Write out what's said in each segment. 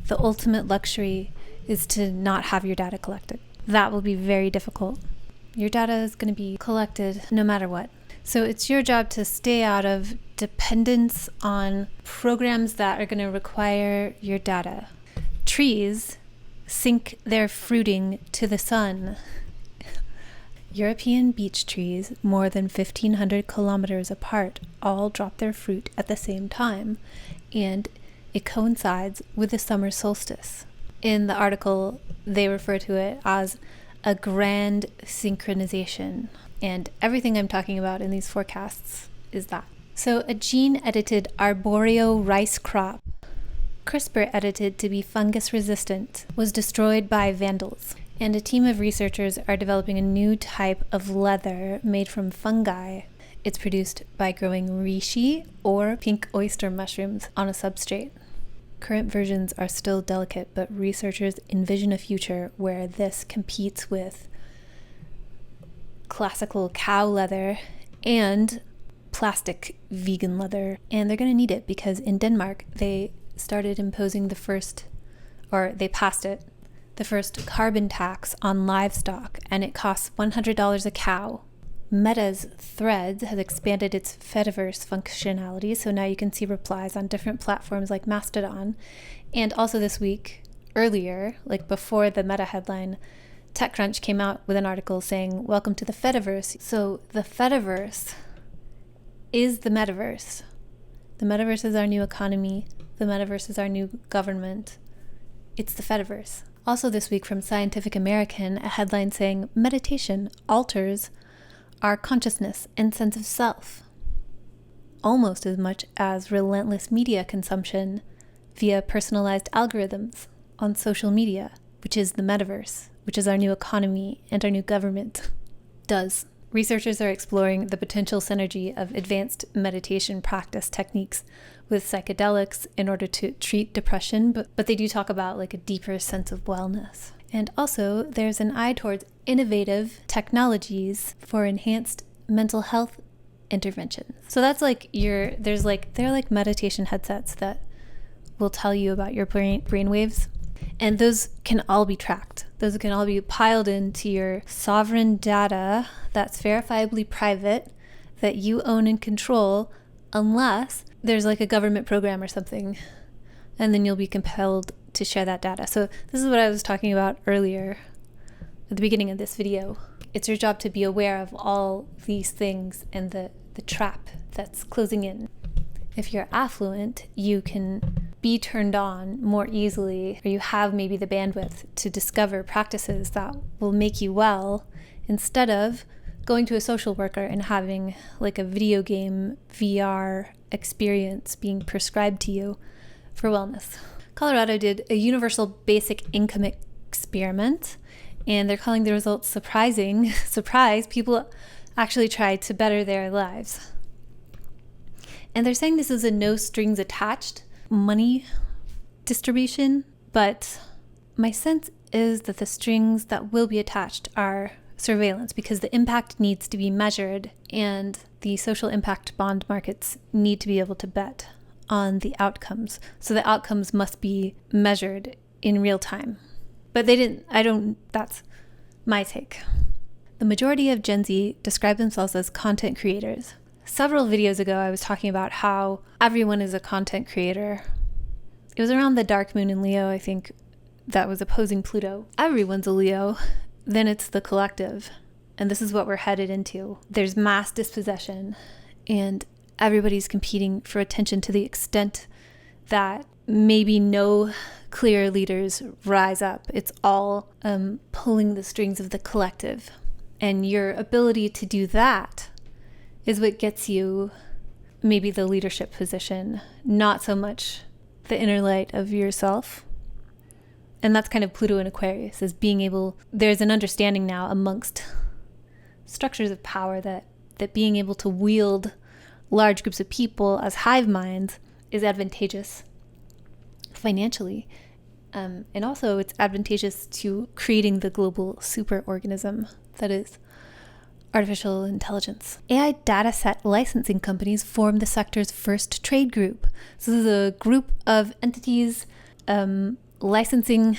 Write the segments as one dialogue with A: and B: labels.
A: the ultimate luxury is to not have your data collected. That will be very difficult. Your data is going to be collected no matter what. So it's your job to stay out of dependence on programs that are going to require your data. Trees sink their fruiting to the sun. European beech trees, more than 1,500 kilometers apart, all drop their fruit at the same time, and it coincides with the summer solstice. In the article, they refer to it as a grand synchronization, and everything I'm talking about in these forecasts is that. So a gene-edited arboreal rice crop, CRISPR-edited to be fungus-resistant, was destroyed by vandals. And a team of researchers are developing a new type of leather made from fungi. It's produced by growing reishi or pink oyster mushrooms on a substrate. Current versions are still delicate, but researchers envision a future where this competes with classical cow leather and plastic vegan leather. And they're going to need it because in Denmark, they started imposing the first carbon tax on livestock, and it costs $100 a cow. Meta's Threads has expanded its Fediverse functionality, so now you can see replies on different platforms like Mastodon. And also this week, earlier, like before the Meta headline, TechCrunch came out with an article saying, "Welcome to the Fediverse." So the Fediverse is the metaverse. The metaverse is our new economy. The metaverse is our new government. It's the Fediverse. Also this week from Scientific American, a headline saying, "Meditation alters our consciousness and sense of self almost as much as relentless media consumption via personalized algorithms on social media, which is the metaverse, which is our new economy and our new government, does." Researchers are exploring the potential synergy of advanced meditation practice techniques with psychedelics in order to treat depression, but they do talk about like a deeper sense of wellness. And also there's an eye towards innovative technologies for enhanced mental health interventions. So that's like they're like meditation headsets that will tell you about your brain waves. And those can all be tracked. Those can all be piled into your sovereign data that's verifiably private, that you own and control, unless there's like a government program or something, and then you'll be compelled to share that data. So this is what I was talking about earlier at the beginning of this video. It's your job to be aware of all these things and the trap that's closing in. If you're affluent, you can be turned on more easily, or you have maybe the bandwidth to discover practices that will make you well, instead of going to a social worker and having like a video game VR experience being prescribed to you for wellness. Colorado did a universal basic income experiment, and they're calling the results surprising. Surprise, people actually tried to better their lives. And they're saying this is a no strings attached money distribution, but my sense is that the strings that will be attached are surveillance, because the impact needs to be measured and the social impact bond markets need to be able to bet on the outcomes. So the outcomes must be measured in real time. But that's my take. The majority of Gen Z describe themselves as content creators. Several videos ago, I was talking about how everyone is a content creator. It was around the dark moon in Leo, I think, that was opposing Pluto. Everyone's a Leo. Then it's the collective. And this is what we're headed into. There's mass dispossession, and everybody's competing for attention to the extent that maybe no clear leaders rise up. It's all pulling the strings of the collective. And your ability to do that is what gets you maybe the leadership position, not so much the inner light of yourself. And that's kind of Pluto in Aquarius, is being able, there's an understanding now amongst structures of power that being able to wield large groups of people as hive minds is advantageous financially. And also it's advantageous to creating the global superorganism that is artificial intelligence. AI dataset licensing companies form the sector's first trade group. So this is a group of entities licensing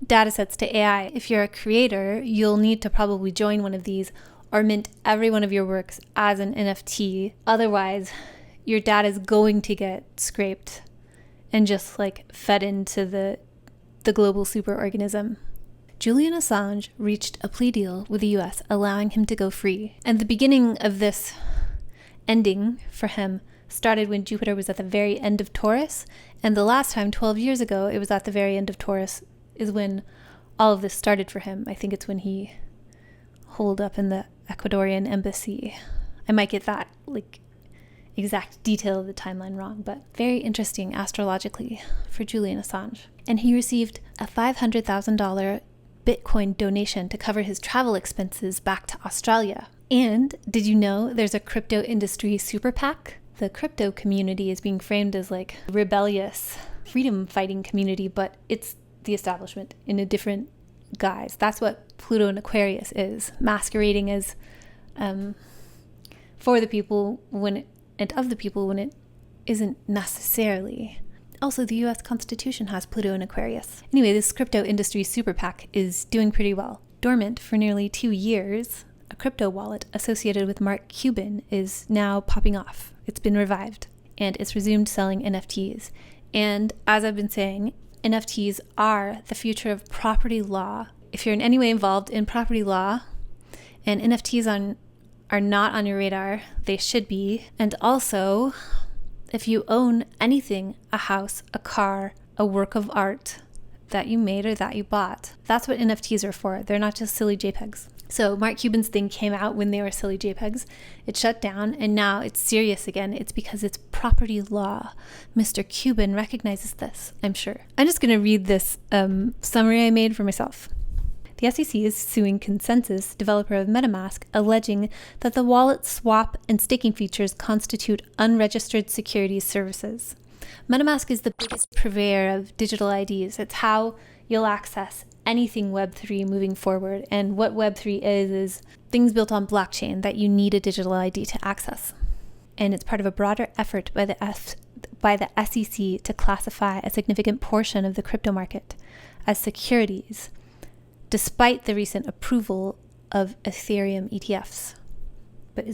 A: datasets to AI. If you're a creator, you'll need to probably join one of these or mint every one of your works as an NFT. Otherwise, your data is going to get scraped and just like fed into the global superorganism. Julian Assange reached a plea deal with the US, allowing him to go free. And the beginning of this ending for him started when Jupiter was at the very end of Taurus. And the last time, 12 years ago, it was at the very end of Taurus, is when all of this started for him. I think it's when he holed up in the Ecuadorian embassy. I might get that like exact detail of the timeline wrong, but very interesting astrologically for Julian Assange. And he received a $500,000 Bitcoin donation to cover his travel expenses back to Australia. And did you know there's a crypto industry super PAC? The crypto community is being framed as like a rebellious freedom fighting community, but it's the establishment in a different guise. That's what Pluto and Aquarius is, masquerading as for the people and of the people when it isn't necessarily. Also, the US Constitution has Pluto and Aquarius. Anyway, this crypto industry super PAC is doing pretty well. Dormant for nearly 2 years, a crypto wallet associated with Mark Cuban is now popping off. It's been revived, and it's resumed selling NFTs. And as I've been saying, NFTs are the future of property law. If you're in any way involved in property law, and NFTs are not on your radar, they should be. And also, if you own anything, a house, a car, a work of art that you made or that you bought, that's what NFTs are for. They're not just silly JPEGs. So Mark Cuban's thing came out when they were silly JPEGs. It shut down, and now it's serious again. It's because it's property law. Mr. Cuban recognizes this, I'm sure. I'm just going to read this summary I made for myself. The SEC is suing Consensus, developer of MetaMask, alleging that the wallet swap and staking features constitute unregistered securities services. MetaMask is the biggest purveyor of digital IDs. It's how you'll access anything Web3 moving forward. And what Web3 is things built on blockchain that you need a digital ID to access. And it's part of a broader effort by the SEC to classify a significant portion of the crypto market as securities, despite the recent approval of Ethereum ETFs. But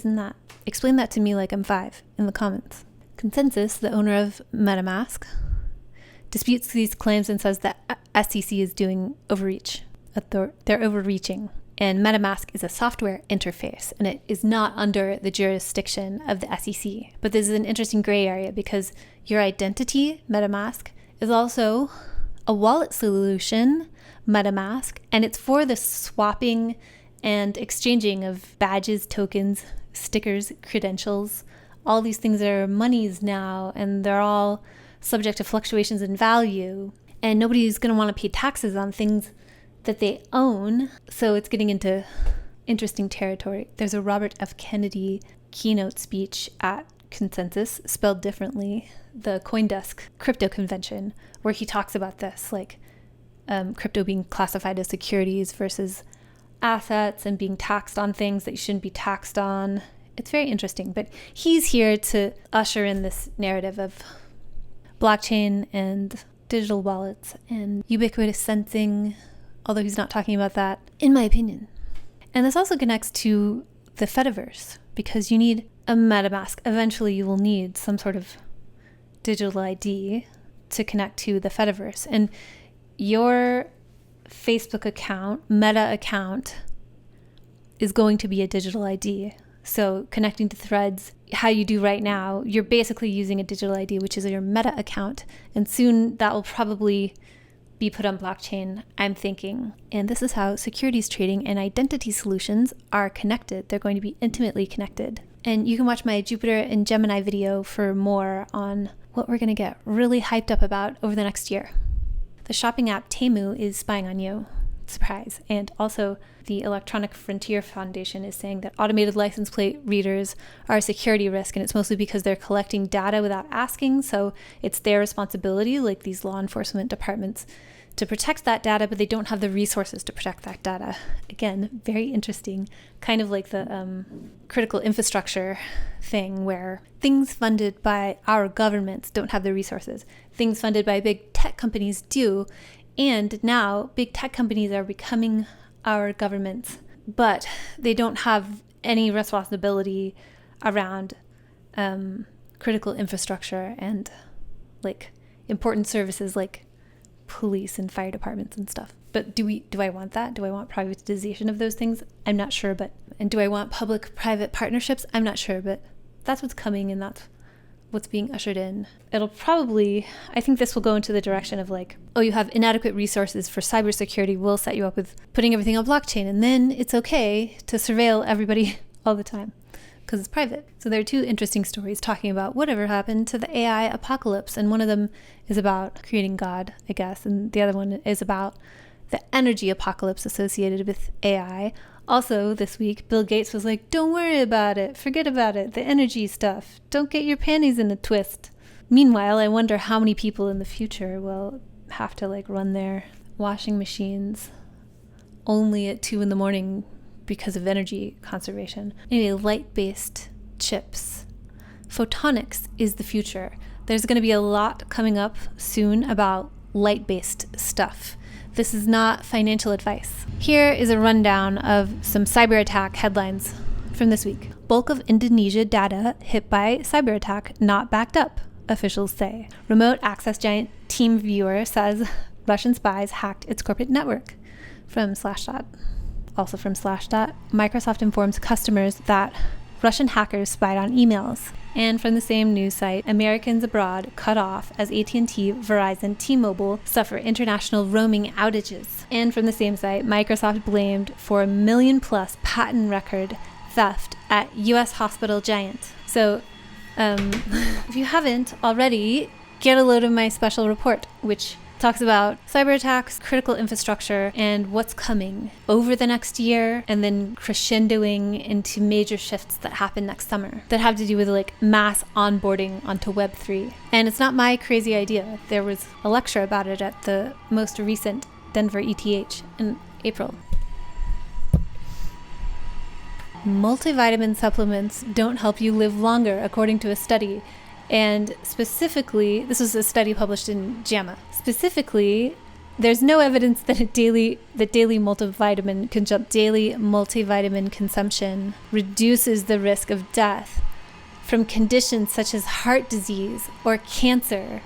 A: explain that to me like I'm 5 in the comments. Consensus, the owner of MetaMask, disputes these claims and says that SEC is doing overreach. They're overreaching. And MetaMask is a software interface, and it is not under the jurisdiction of the SEC. But this is an interesting gray area because your identity, MetaMask, is also a wallet solution, MetaMask, and it's for the swapping and exchanging of badges, tokens, stickers, credentials. All these things are monies now, and they're all subject to fluctuations in value. And nobody's going to want to pay taxes on things that they own. So it's getting into interesting territory. There's a Robert F. Kennedy keynote speech at Consensus, spelled differently, the CoinDesk crypto convention, where he talks about this, like crypto being classified as securities versus assets and being taxed on things that you shouldn't be taxed on. It's very interesting, but he's here to usher in this narrative of blockchain and digital wallets and ubiquitous sensing, although he's not talking about that, in my opinion. And this also connects to the Fediverse, because you need a MetaMask. Eventually you will need some sort of digital ID to connect to the Fediverse. And your Facebook account, Meta account, is going to be a digital ID. So connecting to Threads, how you do right now, you're basically using a digital ID, which is your Meta account. And soon that will probably be put on blockchain, I'm thinking. And this is how securities trading and identity solutions are connected. They're going to be intimately connected. And you can watch my Jupiter and Gemini video for more on what we're going to get really hyped up about over the next year. The shopping app Temu is spying on you. Surprise. And also the Electronic Frontier Foundation is saying that automated license plate readers are a security risk, and it's mostly because they're collecting data without asking. So it's their responsibility, like these law enforcement departments, to protect that data, but they don't have the resources to protect that data. Again, very interesting, kind of like the critical infrastructure thing where things funded by our governments don't have the resources. Things funded by big tech companies do. And now big tech companies are becoming our governments, but they don't have any responsibility around critical infrastructure and like important services like police and fire departments and stuff. But do I want that? Do I want privatization of those things? I'm not sure. And do I want public-private partnerships? I'm not sure, but that's what's coming, and that's what's being ushered in. It'll probably, I think this will go into the direction of like, oh, you have inadequate resources for cybersecurity. We'll set you up with putting everything on blockchain, and then it's okay to surveil everybody all the time because it's private. So there are two interesting stories talking about whatever happened to the AI apocalypse. And one of them is about creating God, I guess. And the other one is about the energy apocalypse associated with AI. Also, this week, Bill Gates was like, don't worry about it. Forget about it. The energy stuff. Don't get your panties in a twist. Meanwhile, I wonder how many people in the future will have to like run their washing machines only at 2 a.m. because of energy conservation. Anyway, light-based chips. Photonics is the future. There's going to be a lot coming up soon about light-based stuff. This is not financial advice. Here is a rundown of some cyber attack headlines from this week. Bulk of Indonesia data hit by cyber attack not backed up, officials say. Remote access giant TeamViewer says Russian spies hacked its corporate network. From Slashdot. Also from Slashdot, Microsoft informs customers that Russian hackers spied on emails. And from the same news site, Americans abroad cut off as AT&T, Verizon, T-Mobile suffer international roaming outages. And from the same site, Microsoft blamed for $1 million+ patent record theft at U.S. hospital giant. So, if you haven't already, get a load of my special report, which talks about cyber attacks, critical infrastructure, and what's coming over the next year, and then crescendoing into major shifts that happen next summer that have to do with like mass onboarding onto Web3. And it's not my crazy idea. There was a lecture about it at the most recent Denver ETH in April. Multivitamin supplements don't help you live longer, according to a study. And specifically, this was a study published in JAMA. Specifically, there's no evidence that daily multivitamin consumption reduces the risk of death from conditions such as heart disease or cancer,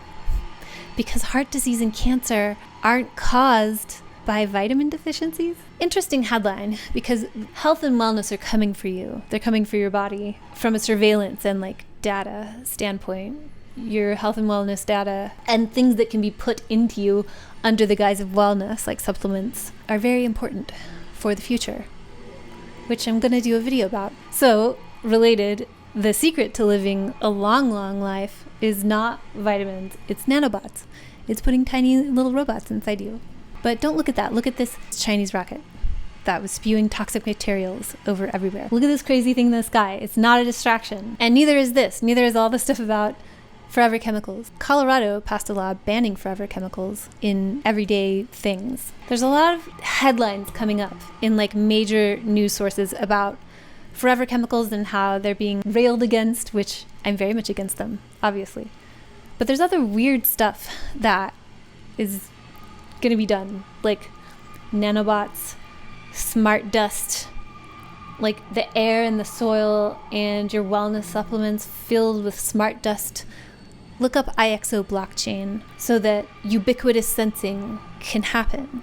A: because heart disease and cancer aren't caused by vitamin deficiencies. Interesting headline, because health and wellness are coming for you. They're coming for your body from a surveillance and like data standpoint. Your health and wellness data and things that can be put into you under the guise of wellness, like supplements, are very important for the future, which I'm going to do a video about. So, related, the secret to living a long, long life is not vitamins, it's nanobots. It's putting tiny little robots inside you. But don't look at that. Look at this Chinese rocket that was spewing toxic materials over everywhere. Look at this crazy thing in the sky. It's not a distraction. And neither is this. Neither is all the stuff about forever chemicals. Colorado passed a law banning forever chemicals in everyday things. There's a lot of headlines coming up in like major news sources about forever chemicals and how they're being railed against, which I'm very much against them, obviously. But there's other weird stuff that is going to be done, like nanobots, smart dust, like the air and the soil and your wellness supplements filled with smart dust. Look up IXO blockchain so that ubiquitous sensing can happen,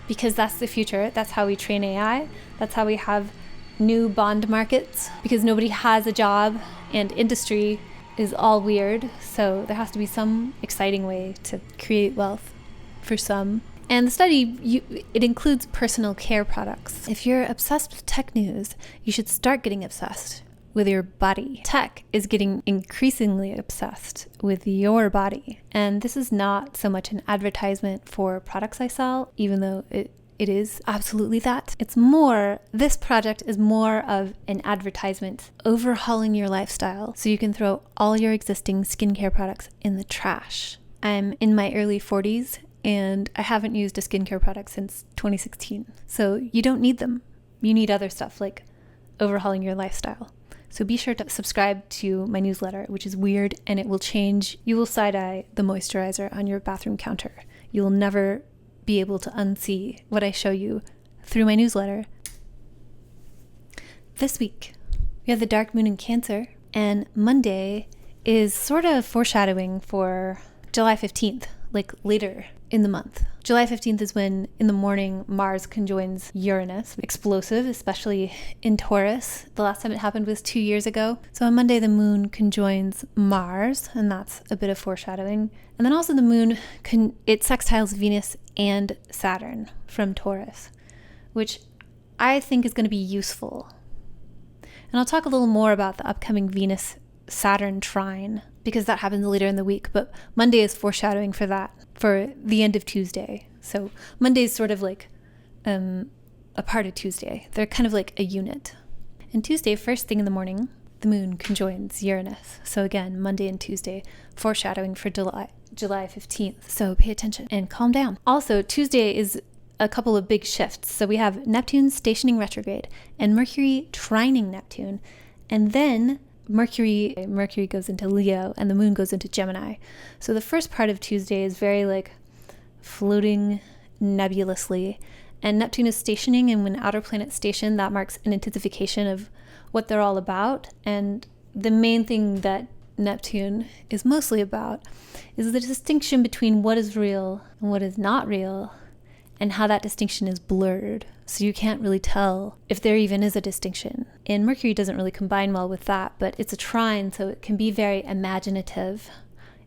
A: because that's the future. That's how we train AI. That's how we have new bond markets, because nobody has a job and industry is all weird. So there has to be some exciting way to create wealth for some. And the study, it includes personal care products. If you're obsessed with tech news, you should start getting obsessed with your body. Tech is getting increasingly obsessed with your body. And this is not so much an advertisement for products I sell, even though it is absolutely that. It's more, this project is more of an advertisement overhauling your lifestyle so you can throw all your existing skincare products in the trash. I'm in my early 40s and I haven't used a skincare product since 2016. So you don't need them. You need other stuff like overhauling your lifestyle. So be sure to subscribe to my newsletter, which is weird, and it will change. You will side-eye the moisturizer on your bathroom counter. You will never be able to unsee what I show you through my newsletter. This week, we have the dark moon in Cancer, and Monday is sort of foreshadowing for July 15th, like later in the month. July 15th is when in the morning Mars conjoins Uranus, explosive, especially in Taurus. The last time it happened was 2 years ago. So on Monday the moon conjoins Mars, and that's a bit of foreshadowing. And then also the moon, it sextiles Venus and Saturn from Taurus, which I think is going to be useful. And I'll talk a little more about the upcoming Venus-Saturn trine, because that happens later in the week, but Monday is foreshadowing for that, for the end of Tuesday. So Monday is sort of like a part of Tuesday. They're kind of like a unit. And Tuesday, first thing in the morning, the moon conjoins Uranus. So again, Monday and Tuesday, foreshadowing for July 15th. So pay attention and calm down. Also, Tuesday is a couple of big shifts. So we have Neptune stationing retrograde and Mercury trining Neptune. And then Mercury goes into Leo and the moon goes into Gemini. So the first part of Tuesday is very like floating nebulously, and Neptune is stationing, and when outer planets station, that marks an intensification of what they're all about. And the main thing that Neptune is mostly about is the distinction between what is real and what is not real, and how that distinction is blurred. So you can't really tell if there even is a distinction. And Mercury doesn't really combine well with that, but it's a trine, so it can be very imaginative.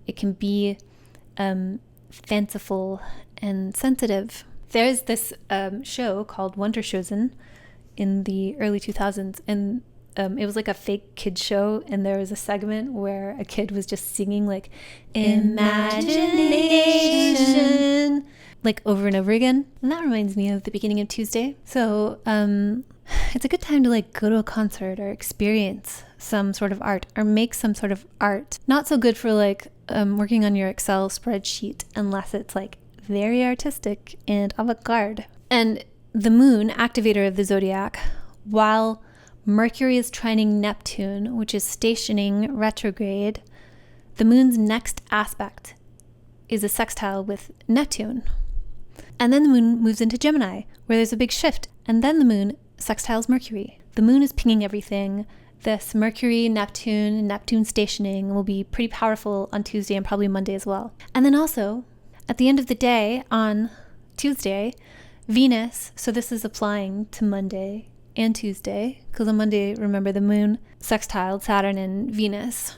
A: It can be fanciful and sensitive. There's this show called Wunderschözen in the early 2000s, and it was like a fake kid show, and there was a segment where a kid was just singing like imagination like over and over again. And that reminds me of the beginning of Tuesday. So it's a good time to like go to a concert or experience some sort of art or make some sort of art. Not so good for like working on your Excel spreadsheet unless it's like very artistic and avant-garde. And the moon, activator of the zodiac, while Mercury is trining Neptune, which is stationing retrograde, the moon's next aspect is a sextile with Neptune. And then the moon moves into Gemini, where there's a big shift. And then the moon sextiles Mercury. The moon is pinging everything. This Mercury, Neptune stationing will be pretty powerful on Tuesday and probably Monday as well. And then also, at the end of the day on Tuesday, Venus, so this is applying to Monday and Tuesday, because on Monday, remember, the moon sextiled Saturn and Venus.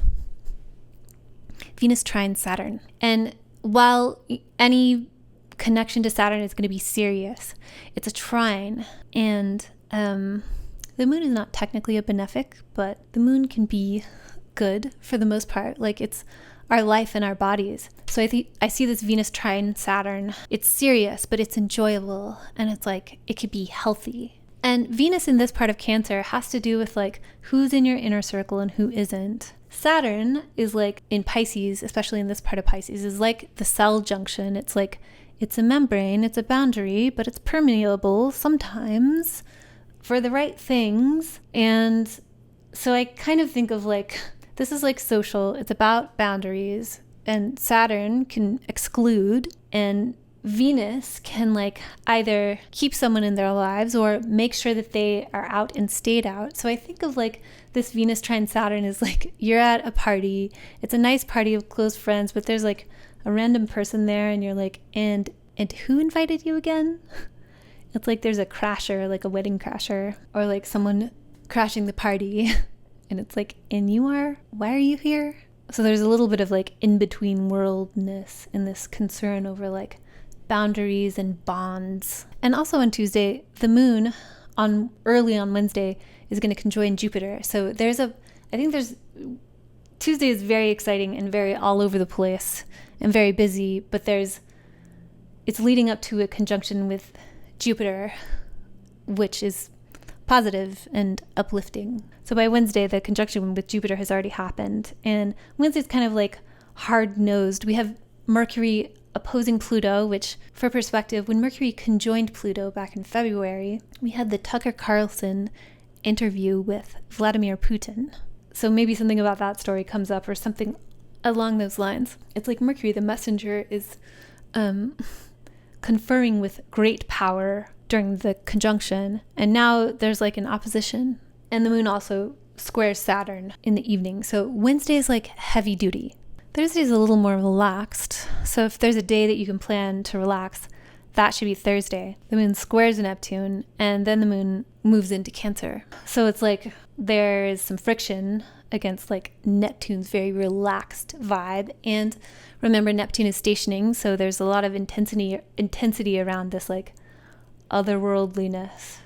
A: Venus trines Saturn. And while any connection to Saturn is going to be serious, it's a trine, and the moon is not technically a benefic, but the moon can be good for the most part. Like, it's our life and our bodies. So I see this Venus trine Saturn. It's serious, but it's enjoyable, and it's like it could be healthy. And Venus in this part of Cancer has to do with like who's in your inner circle and who isn't. Saturn is like in Pisces, especially in this part of Pisces, is like the cell junction. It's like, it's a membrane, it's a boundary, but it's permeable sometimes for the right things. And so I kind of think of like, this is like social, it's about boundaries, and Saturn can exclude, and Venus can like either keep someone in their lives or make sure that they are out and stayed out. So I think of like this Venus trine Saturn is like, you're at a party, it's a nice party of close friends, but there's like a random person there, and you're like, and who invited you again? It's like there's a crasher, like a wedding crasher, or like someone crashing the party, and it's like, and you are? Why are you here? So there's a little bit of like in-between worldness in this concern over like boundaries and bonds. And also on Tuesday, the moon early on Wednesday is going to conjoin Jupiter. So Tuesday is very exciting and very all over the place and very busy, but it's leading up to a conjunction with Jupiter, which is positive and uplifting. So by Wednesday, the conjunction with Jupiter has already happened, and Wednesday's kind of like hard-nosed. We have Mercury opposing Pluto, which, for perspective, when Mercury conjoined Pluto back in February, we had the Tucker Carlson interview with Vladimir Putin. So maybe something about that story comes up or something along those lines. It's like Mercury, the messenger, is conferring with great power during the conjunction, and now there's like an opposition. And the moon also squares Saturn in the evening. So Wednesday is like heavy duty. Thursday is a little more relaxed. So if there's a day that you can plan to relax, that should be Thursday. The moon squares Neptune, and then the moon moves into Cancer. So it's like there's some friction against like Neptune's very relaxed vibe. And remember, Neptune is stationing, so there's a lot of intensity around this like otherworldliness.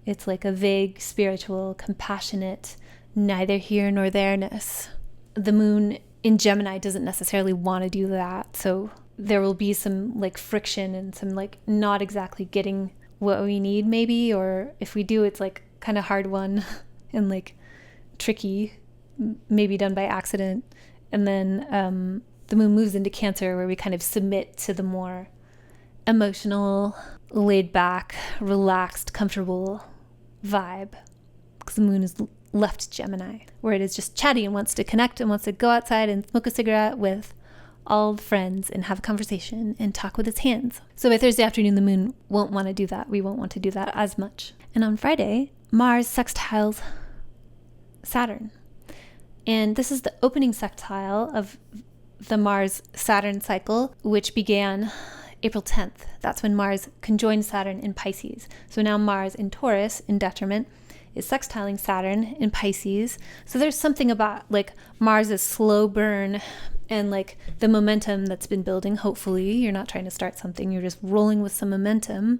A: It's like a vague, spiritual, compassionate, neither here nor there-ness. The moon in Gemini doesn't necessarily want to do that, so there will be some like friction and some like not exactly getting what we need maybe, or if we do, it's like kind of hard won and like tricky, maybe done by accident. And then the moon moves into Cancer, where we kind of submit to the more emotional, laid back, relaxed, comfortable vibe, because the moon is left Gemini, where it is just chatty and wants to connect and wants to go outside and smoke a cigarette with all the friends and have a conversation and talk with its hands. So by Thursday afternoon, the moon won't want to do that. We won't want to do that as much. And on Friday, Mars sextiles Saturn. And this is the opening sextile of the Mars-Saturn cycle, which began April 10th. That's when Mars conjoined Saturn in Pisces. So now Mars in Taurus, in detriment, is sextiling Saturn in Pisces. So there's something about like Mars's slow burn and like the momentum that's been building. Hopefully you're not trying to start something, you're just rolling with some momentum.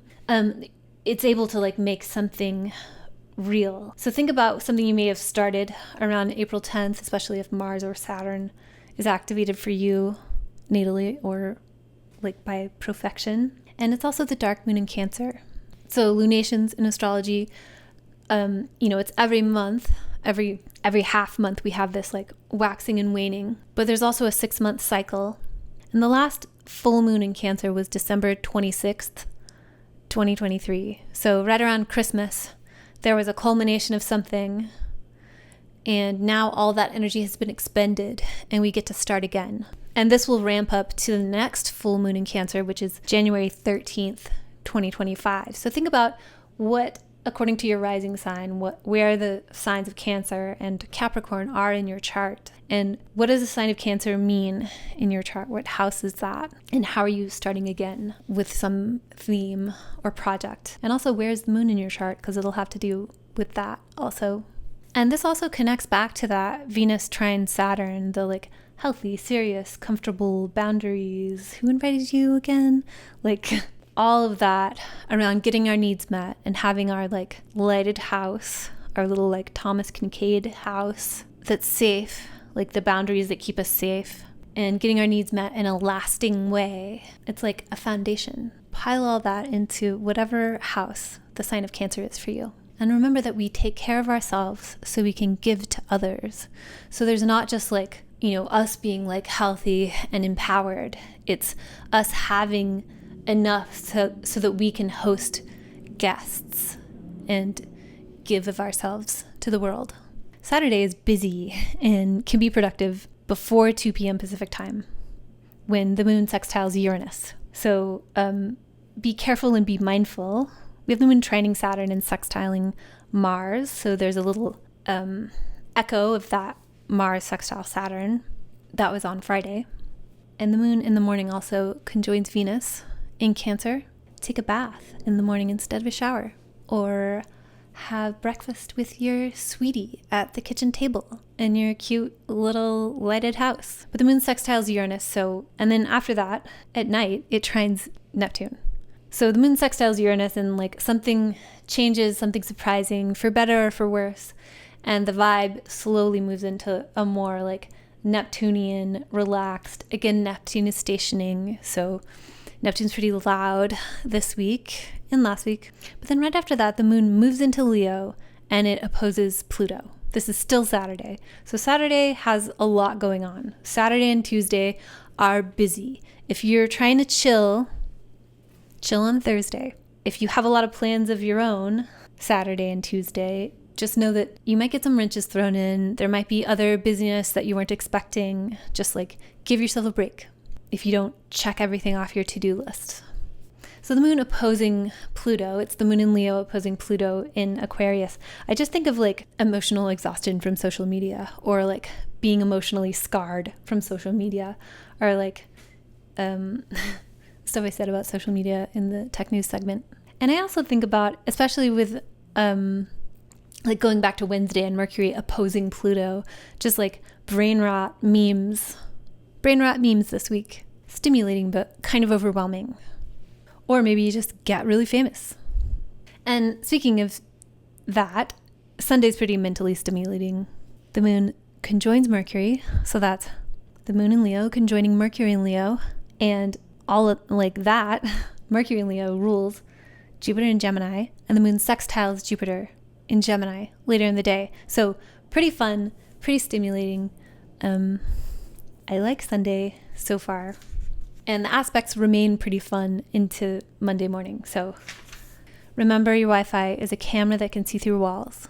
A: It's able to like make something real. So think about something you may have started around April 10th, especially if Mars or Saturn is activated for you natally or like by profection. And it's also the dark moon in Cancer. So lunations in astrology, it's every month, every half month we have this like waxing and waning, but there's also a 6-month cycle. And the last full moon in Cancer was December 26th, 2023. So right around Christmas, there was a culmination of something, and now all that energy has been expended and we get to start again. And this will ramp up to the next full moon in Cancer, which is January 13th, 2025. So think about what, according to your rising sign, where the signs of Cancer and Capricorn are in your chart. And what does the sign of Cancer mean in your chart? What house is that? And how are you starting again with some theme or project? And also, where's the moon in your chart? Because it'll have to do with that also. And this also connects back to that Venus trine Saturn, the like healthy, serious, comfortable boundaries. Who invited you again? Like all of that around getting our needs met and having our like lighted house, our little like Thomas Kincaid house that's safe, like the boundaries that keep us safe, and getting our needs met in a lasting way. It's like a foundation. Pile all that into whatever house the sign of Cancer is for you. And remember that we take care of ourselves so we can give to others. So there's not just like, us being like healthy and empowered. It's us having enough so that we can host guests and give of ourselves to the world. Saturday is busy and can be productive before 2 p.m. Pacific time when the moon sextiles Uranus. So be careful and be mindful. We have the moon trining Saturn and sextiling Mars. So there's a little echo of that Mars sextile Saturn. That was on Friday. And the moon in the morning also conjoins Venus in Cancer. Take a bath in the morning instead of a shower, or have breakfast with your sweetie at the kitchen table in your cute little lighted house. But the moon sextiles Uranus, and then after that, at night, it trines Neptune. So the moon sextiles Uranus and like something changes, something surprising, for better or for worse. And the vibe slowly moves into a more like Neptunian, relaxed. Again, Neptune is stationing, so Neptune's pretty loud this week and last week. But then right after that, the moon moves into Leo and it opposes Pluto. This is still Saturday. So Saturday has a lot going on. Saturday and Tuesday are busy. If you're trying to chill on Thursday. If you have a lot of plans of your own, Saturday and Tuesday, just know that you might get some wrenches thrown in. There might be other busyness that you weren't expecting. Just like give yourself a break. if you don't check everything off your to-do list. So the moon opposing Pluto, it's the moon in Leo opposing Pluto in Aquarius. I just think of like emotional exhaustion from social media, or like being emotionally scarred from social media, or like stuff I said about social media in the tech news segment. And I also think about, especially with like going back to Wednesday and Mercury opposing Pluto, just like brain rot memes this week. Stimulating, but kind of overwhelming. Or maybe you just get really famous. And speaking of that, Sunday's pretty mentally stimulating. The moon conjoins Mercury, so that's the moon in Leo conjoining Mercury in Leo, and all like that, Mercury in Leo rules Jupiter in Gemini, and the moon sextiles Jupiter in Gemini later in the day. So pretty fun, pretty stimulating. I like Sunday so far. And the aspects remain pretty fun into Monday morning. So remember, your Wi-Fi is a camera that can see through walls.